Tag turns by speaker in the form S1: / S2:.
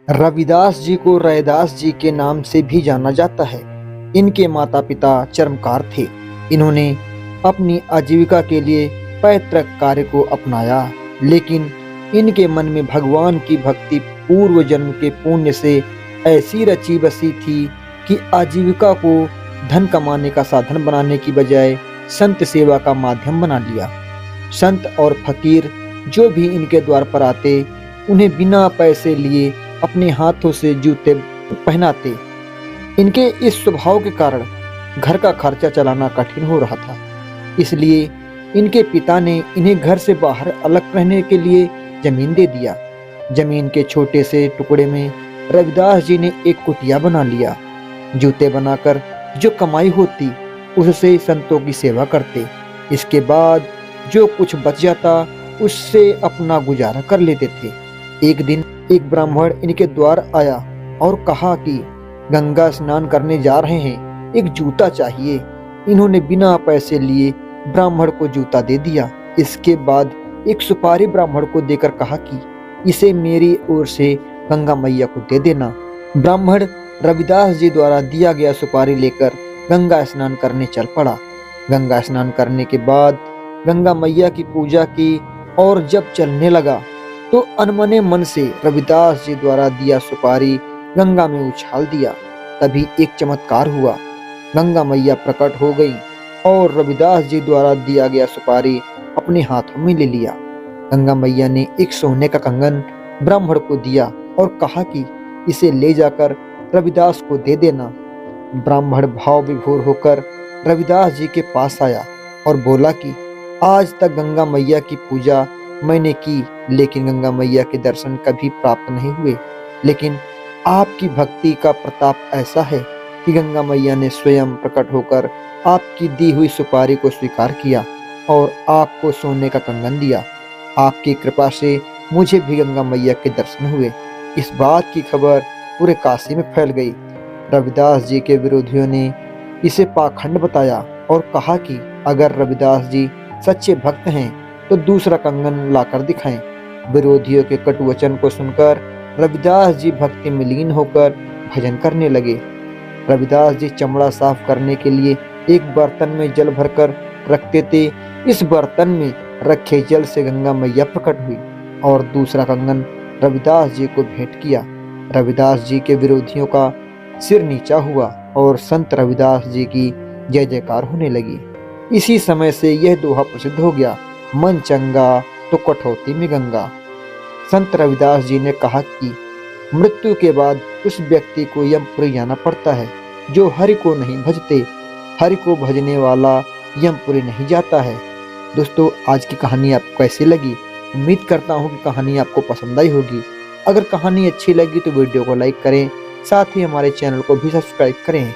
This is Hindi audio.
S1: रविदास जी को रैदास जी के नाम से भी जाना जाता है। इनके माता पिता चर्मकार थे। इन्होंने अपनी आजीविका के लिए पैतृक कार्य को अपनाया, लेकिन इनके मन में भगवान की भक्ति पूर्व जन्म के पुण्य से ऐसी रची बसी थी कि आजीविका को धन कमाने का साधन बनाने की बजाय संत सेवा का माध्यम बना लिया। संत और फकीर जो भी इनके द्वार पर आते, उन्हें बिना पैसे लिए अपने हाथों से जूते पहनाते। इनके इस स्वभाव के कारण घर का खर्चा चलाना कठिन हो रहा था। इसलिए इनके पिता ने इन्हें घर से बाहर अलग रहने के लिए जमीन दे दिया। जमीन के छोटे से टुकड़े में रविदास जी ने एक कुटिया बना लिया। जूते बनाकर जो कमाई होती उससे संतों की सेवा करते। इसके बाद जो कुछ बच जाता उससे अपना गुजारा कर लेते थे। एक दिन एक ब्राह्मण इनके द्वार आया और कहा कि गंगा स्नान करने जा रहे हैं, एक जूता चाहिए। इन्होंने बिना पैसे लिए ब्राह्मण को जूता दे दिया। इसके बाद एक सुपारी ब्राह्मण को देकर कहा कि इसे मेरी ओर से गंगा मैया को दे देना। ब्राह्मण रविदास जी द्वारा दिया गया सुपारी लेकर गंगा स्नान करने चल पड़ा। गंगा स्नान करने के बाद गंगा मैया की पूजा की और जब चलने लगा तो अनमने मन से रविदास जी द्वारा दिया सुपारी गंगा में उछाल दिया। तभी एक चमत्कार हुआ। गंगा मैया प्रकट हो गई और रविदास जी द्वारा दिया गया सुपारी अपने हाथों में ले लिया। गंगा मैया ने एक सोने का कंगन ब्राह्मण को दिया और कहा कि इसे ले जाकर रविदास को दे देना। ब्राह्मण भाव विभोर होकर रविदास जी के पास आया और बोला कि आज तक गंगा मैया की पूजा मैंने की, लेकिन गंगा मैया के दर्शन कभी प्राप्त नहीं हुए। लेकिन आपकी भक्ति का प्रताप ऐसा है कि गंगा मैया ने स्वयं प्रकट होकर आपकी दी हुई सुपारी को स्वीकार किया और आपको सोने का कंगन दिया। आपकी कृपा से मुझे भी गंगा मैया के दर्शन हुए। इस बात की खबर पूरे काशी में फैल गई। रविदास जी के विरोधियों ने इसे पाखंड बताया और कहा कि अगर रविदास जी सच्चे भक्त हैं तो दूसरा कंगन लाकर दिखाएं। विरोधियों के कटु वचन को सुनकर रविदास जी भक्ति में लीन होकर भजन करने लगे। रविदास जी चमड़ा साफ करने के लिए एक बर्तन में जल भरकर रखते थे। इस बर्तन में रखे जल से गंगा मैया प्रकट हुई और दूसरा कंगन रविदास जी को भेंट किया। रविदास जी के विरोधियों का सिर नीचा हुआ और संत रविदास जी की जय जयकार होने लगी। इसी समय से यह दोहा प्रसिद्ध हो गया, मन चंगा तो कठौती में गंगा। संत रविदास जी ने कहा कि मृत्यु के बाद उस व्यक्ति को यमपुरी जाना पड़ता है जो हरि को नहीं भजते। हरि को भजने वाला यमपुरी नहीं जाता है। दोस्तों, आज की कहानी आपको कैसी लगी? उम्मीद करता हूँ कि कहानी आपको पसंद आई होगी। अगर कहानी अच्छी लगी तो वीडियो को लाइक करें, साथ ही हमारे चैनल को भी सब्सक्राइब करें।